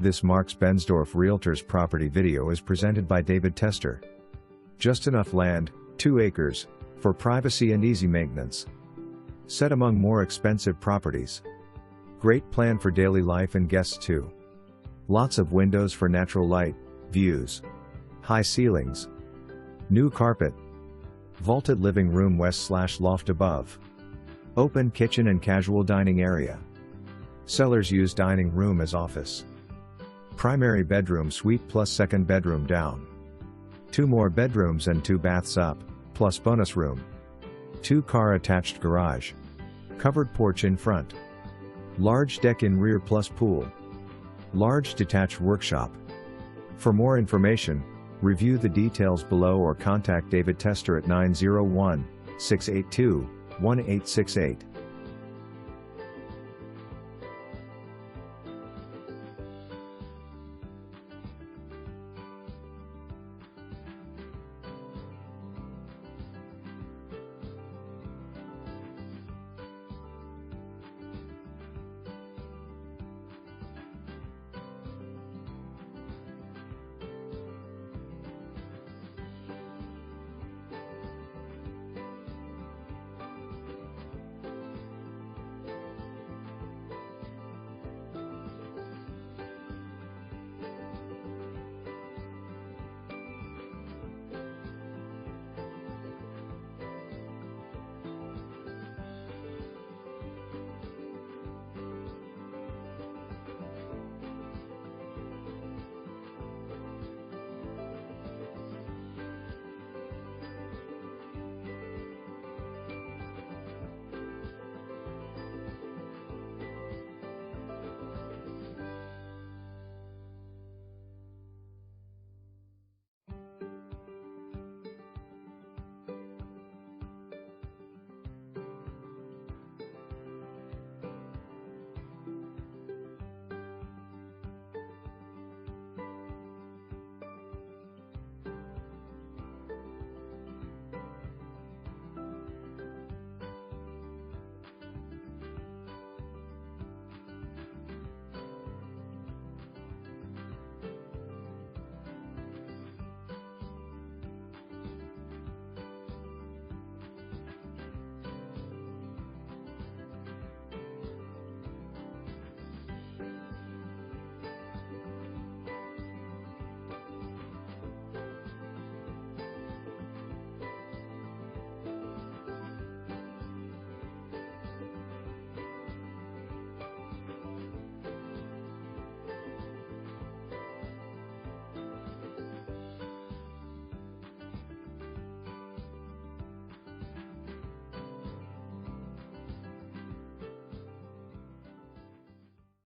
This Marx-Bensdorf Realtors property video is presented by David Tester. Just enough land, 2 acres, for privacy and easy maintenance. Set among more expensive properties. Great plan for daily life and guests too. Lots of windows for natural light, views. High ceilings. New carpet. Vaulted living room west/loft above. Open kitchen and casual dining area. Sellers use dining room as office. Primary bedroom suite plus second bedroom down. 2 more bedrooms and 2 baths up, plus bonus room. 2-car attached garage. Covered porch in front. Large deck in rear plus pool. Large detached workshop. For more information, review the details below or contact David Tester at 901-682-1868.